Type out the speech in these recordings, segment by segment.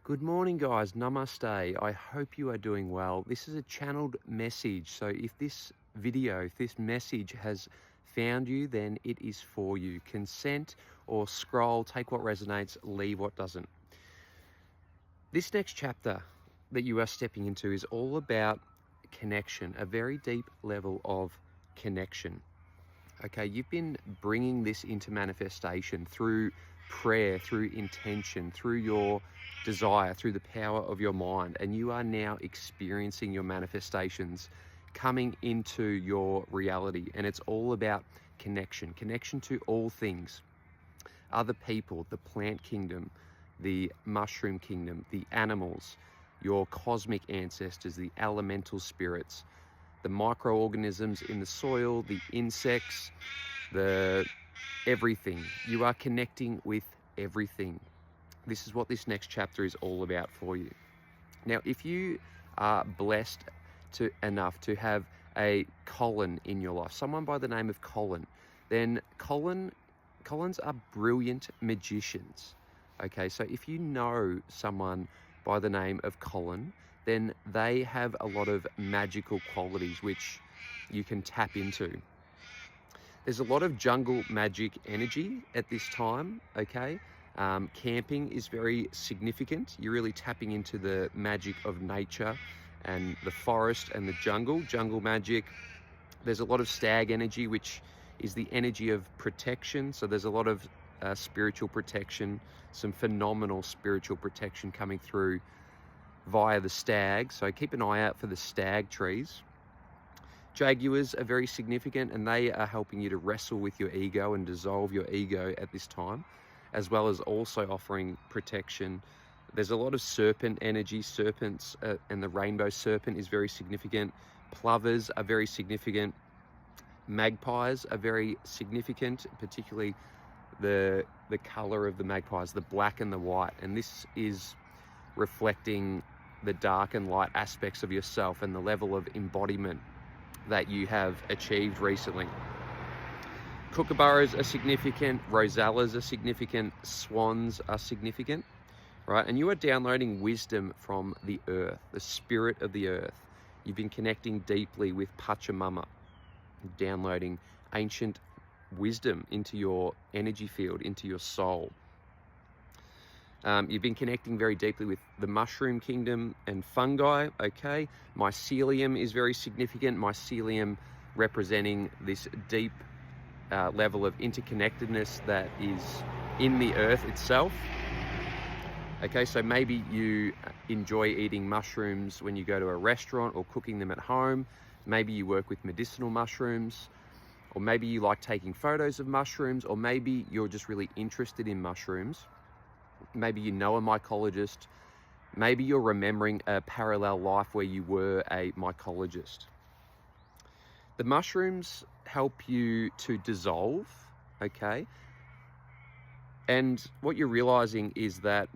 Good morning, guys. Namaste. I hope you are doing well. This is a channeled message. So if this video, if this message has found you, then it is for you. Consent or scroll, take what resonates, leave what doesn't. This next chapter that you are stepping into is all about connection, a very deep level of connection. Okay, you've been bringing this into manifestation through prayer, through intention, through your desire, through the power of your mind, and you are now experiencing your manifestations coming into your reality. And it's all about connection to all things, other people, the plant kingdom, the mushroom kingdom, the animals, your cosmic ancestors, the elemental spirits, the microorganisms in the soil, the insects, the everything. You are connecting with everything. This is what this next chapter is all about for you. Now, if you are blessed enough to have a Colin in your life, someone by the name of Colin, then Collins are brilliant magicians. Okay, so if you know someone by the name of Colin, then they have a lot of magical qualities which you can tap into. There's a lot of jungle magic energy at this time, okay? Camping is very significant. You're really tapping into the magic of nature and the forest and the jungle magic. There's a lot of stag energy, which is the energy of protection. So there's a lot of spiritual protection, some phenomenal spiritual protection coming through via the stag. So keep an eye out for the stag trees. Jaguars are very significant, and they are helping you to wrestle with your ego and dissolve your ego at this time, as well as also offering protection. There's a lot of serpent energy. Serpents and the rainbow serpent is very significant. Plovers are very significant. Magpies are very significant, particularly the color of the magpies, the black and the white. And this is reflecting the dark and light aspects of yourself and the level of embodiment that you have achieved recently. Kookaburras are significant, rosellas are significant, swans are significant, right? And you are downloading wisdom from the earth, the spirit of the earth. You've been connecting deeply with Pachamama, downloading ancient wisdom into your energy field, into your soul. You've been connecting very deeply with the mushroom kingdom and fungi, okay? Mycelium is very significant. Mycelium representing this deep level of interconnectedness that is in the earth itself. Okay, so maybe you enjoy eating mushrooms when you go to a restaurant or cooking them at home. Maybe you work with medicinal mushrooms, or maybe you like taking photos of mushrooms, or maybe you're just really interested in mushrooms. Maybe you know a mycologist. Maybe you're remembering a parallel life where you were a mycologist. The mushrooms help you to dissolve, okay? And what you're realizing is that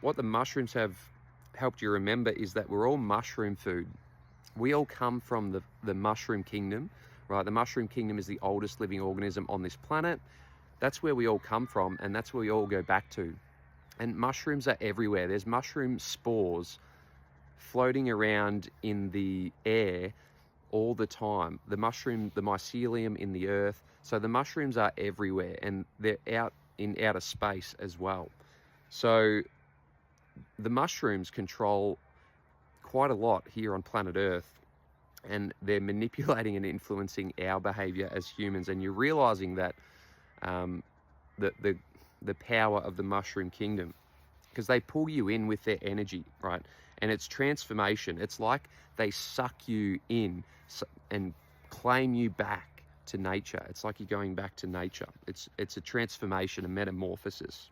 what the mushrooms have helped you remember is that we're all mushroom food. We all come from the mushroom kingdom, right? The mushroom kingdom is the oldest living organism on this planet. That's where we all come from, and that's where we all go back to. And mushrooms are everywhere. There's mushroom spores floating around in the air all the time. The mycelium in the earth. So the mushrooms are everywhere, and they're out in outer space as well. So the mushrooms control quite a lot here on planet Earth, and they're manipulating and influencing our behavior as humans. And you're realizing that the power of the mushroom kingdom, because they pull you in with their energy, right? And it's transformation. It's like they suck you in and claim you back to nature. It's like you're going back to nature. It's a transformation, a metamorphosis.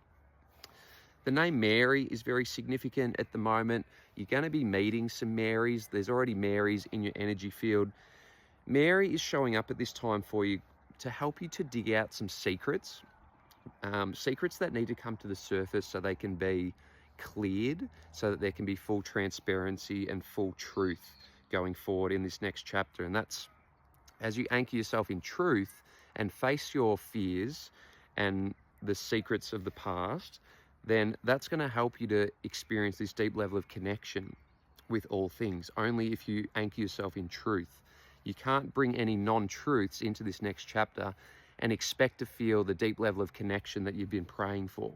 The name Mary is very significant at the moment. You're going to be meeting some Marys. There's already Marys in your energy field. Mary is showing up at this time for you to help you to dig out some secrets. Secrets that need to come to the surface so they can be cleared, so that there can be full transparency and full truth going forward in this next chapter. And that's as you anchor yourself in truth and face your fears and the secrets of the past, then that's going to help you to experience this deep level of connection with all things, only if you anchor yourself in truth. You can't bring any non-truths into this next chapter and expect to feel the deep level of connection that you've been praying for.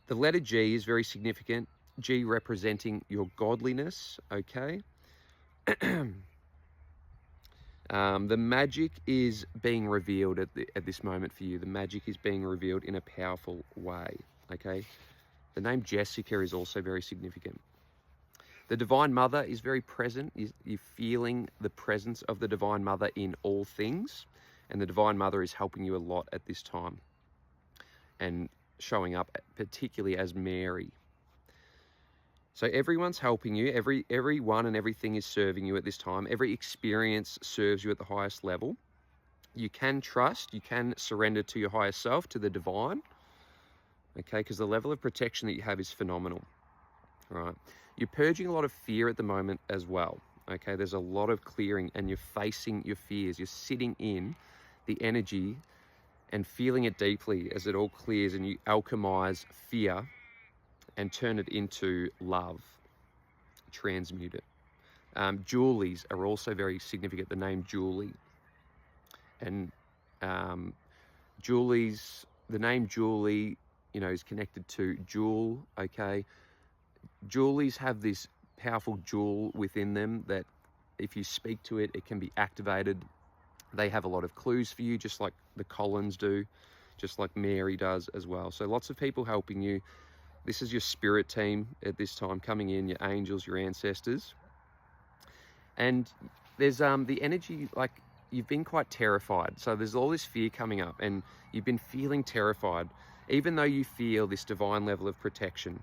The letter G is very significant. G representing your godliness, okay? The magic is being revealed at this moment for you. The magic is being revealed in a powerful way, okay? The name Jessica is also very significant. The Divine Mother is very present. You're feeling the presence of the Divine Mother in all things, and the Divine Mother is helping you a lot at this time and showing up particularly as Mary. So everyone's helping you. Everyone and everything is serving you at this time. Every experience serves you at the highest level. You can trust, you can surrender to your higher self, to the divine, okay? Because the level of protection that you have is phenomenal, right? You're purging a lot of fear at the moment as well, okay? There's a lot of clearing and you're facing your fears. You're sitting in the energy and feeling it deeply as it all clears, and you alchemize fear and turn it into love, transmute it. Julies are also very significant, the name Julie. And Julies, the name Julie, you know, is connected to jewel, okay? Julies have this powerful jewel within them that if you speak to it, it can be activated. They have a lot of clues for you, just like the Collins do, just like Mary does as well. So lots of people helping you. This is your spirit team at this time coming in, your angels, your ancestors. And there's the energy, like you've been quite terrified. So there's all this fear coming up and you've been feeling terrified. Even though you feel this divine level of protection,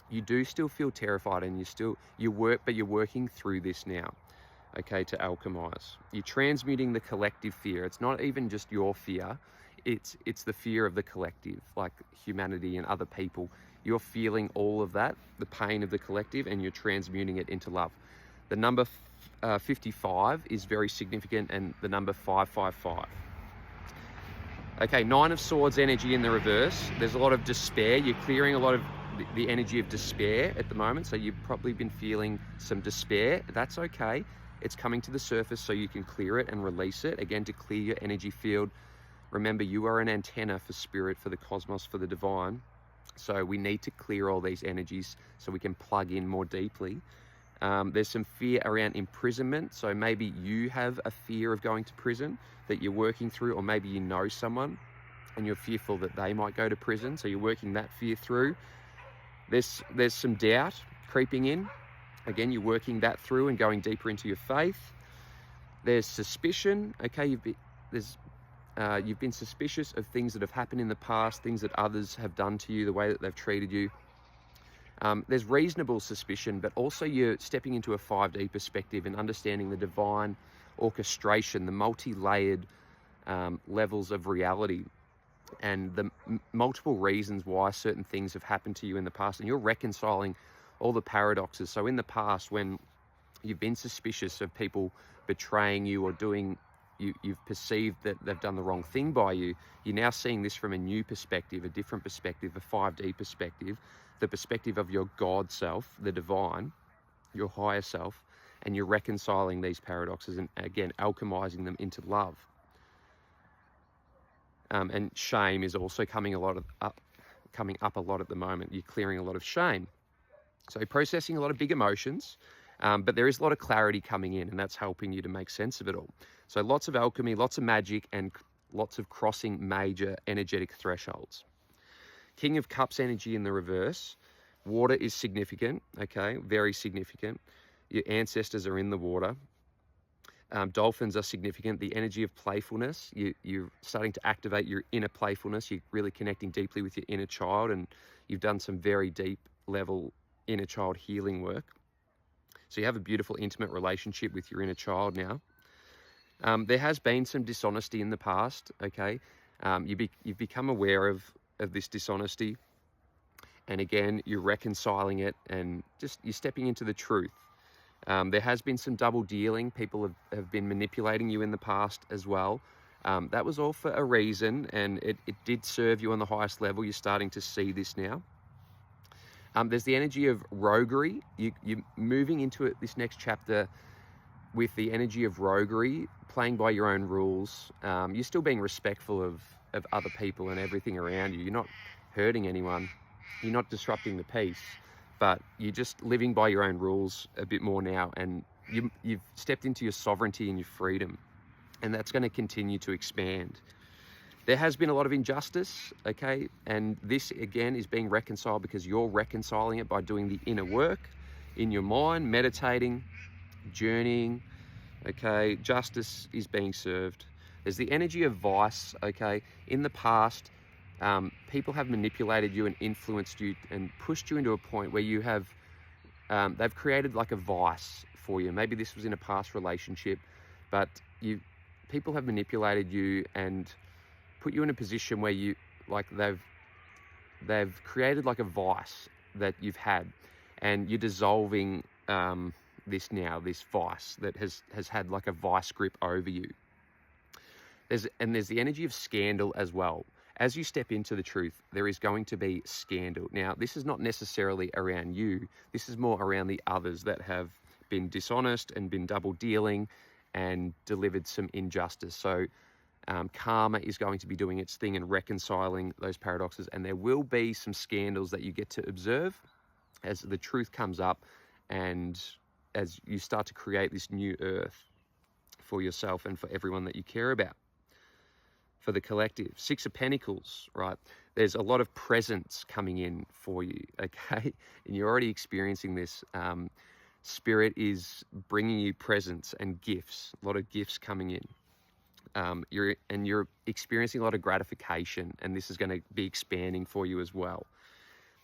you do still feel terrified, and but you're working through this now, okay, to alchemize. You're transmuting the collective fear. It's not even just your fear. It's the fear of the collective, like humanity and other people. You're feeling all of that, the pain of the collective, and you're transmuting it into love. The number 55 is very significant, and the number 555. Okay, Nine of Swords energy in the reverse. There's a lot of despair. You're clearing a lot of the energy of despair at the moment. So you've probably been feeling some despair. That's okay. It's coming to the surface so you can clear it and release it. Again, to clear your energy field. Remember, you are an antenna for spirit, for the cosmos, for the divine. So we need to clear all these energies so we can plug in more deeply. There's some fear around imprisonment. So maybe you have a fear of going to prison that you're working through, or maybe you know someone and you're fearful that they might go to prison. So you're working that fear through. There's some doubt creeping in. Again, you're working that through and going deeper into your faith. There's suspicion. Okay, you've been suspicious of things that have happened in the past, things that others have done to you, the way that they've treated you. There's reasonable suspicion, but also you're stepping into a 5D perspective and understanding the divine orchestration, the multi-layered levels of reality, and the multiple reasons why certain things have happened to you in the past. And you're reconciling all the paradoxes. So in the past, when you've been suspicious of people betraying you or you've perceived that they've done the wrong thing by you, you're now seeing this from a new perspective, a different perspective, a 5D perspective, the perspective of your God self, the divine, your higher self, and you're reconciling these paradoxes and, again, alchemizing them into love. And shame is also coming up a lot at the moment. You're clearing a lot of shame. So processing a lot of big emotions, but there is a lot of clarity coming in, and that's helping you to make sense of it all. So lots of alchemy, lots of magic, and lots of crossing major energetic thresholds. King of Cups energy in the reverse. Water is significant, okay, very significant. Your ancestors are in the water. Dolphins are significant. The energy of playfulness, you're starting to activate your inner playfulness. You're really connecting deeply with your inner child, and you've done some very deep level inner child healing work. So you have a beautiful, intimate relationship with your inner child now. There has been some dishonesty in the past, okay? You've become aware of this dishonesty, and again, you're reconciling it, and just you're stepping into the truth. There has been some double dealing. People have been manipulating you in the past as well. That was all for a reason, and it did serve you on the highest level. You're starting to see this now. There's the energy of roguery. You're moving into it, this next chapter, with the energy of roguery, playing by your own rules. You're still being respectful of other people and everything around you. You're not hurting anyone. You're not disrupting the peace, but you're just living by your own rules a bit more now, and you've stepped into your sovereignty and your freedom, and that's going to continue to expand. There has been a lot of injustice, okay? And this, again, is being reconciled because you're reconciling it by doing the inner work in your mind, meditating, journeying, okay? Justice is being served. There's the energy of vice, okay? In the past, people have manipulated you and influenced you and pushed you into a point where you have, they've created like a vice for you. Maybe this was in a past relationship, but people have manipulated you and put you in a position where you, like, they've created like a vice that you've had, and you're dissolving this now, this vice that has had like a vice grip over you. There's the energy of scandal as well. As you step into the truth, there is going to be scandal. Now, this is not necessarily around you. This is more around the others that have been dishonest and been double dealing and delivered some injustice. So karma is going to be doing its thing and reconciling those paradoxes, and there will be some scandals that you get to observe as the truth comes up and as you start to create this new earth for yourself and for everyone that you care about. For the collective, Six of Pentacles, right? There's a lot of presence coming in for you, okay? And you're already experiencing this. Spirit is bringing you presents and gifts, a lot of gifts coming in. You're experiencing a lot of gratification, and this is going to be expanding for you as well.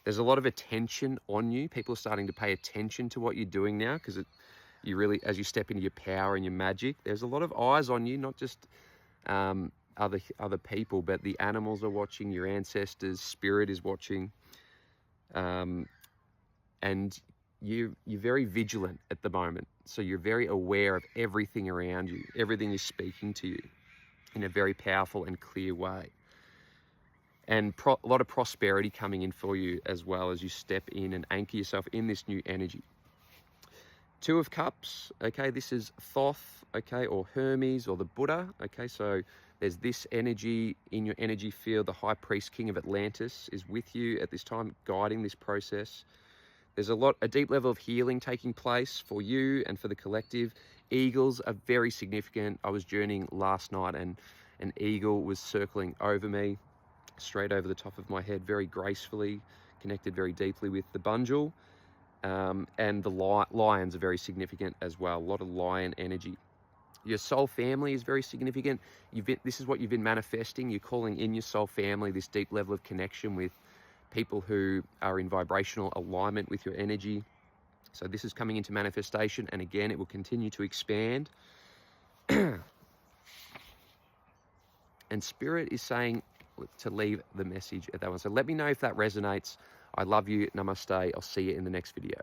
There's a lot of attention on you. People are starting to pay attention to what you're doing now, because you really, as you step into your power and your magic, there's a lot of eyes on you, not just other people, but the animals are watching, your ancestors, spirit is watching, and you're very vigilant at the moment. So you're very aware of everything around you. Everything is speaking to you in a very powerful and clear way. And a lot of prosperity coming in for you as well as you step in and anchor yourself in this new energy. Two of Cups, okay, this is Thoth, okay, or Hermes or the Buddha, okay, so there's this energy in your energy field. The High Priest, King of Atlantis, is with you at this time, guiding this process. There's a deep level of healing taking place for you and for the collective. Eagles are very significant. I was journeying last night and an eagle was circling over me, straight over the top of my head, very gracefully, connected very deeply with the bundle. And the lions are very significant as well. A lot of lion energy. Your soul family is very significant. This is what you've been manifesting. You're calling in your soul family, this deep level of connection with people who are in vibrational alignment with your energy. So this is coming into manifestation, and again, it will continue to expand. And Spirit is saying to leave the message at that one. So let me know if that resonates. I love you. Namaste. I'll see you in the next video.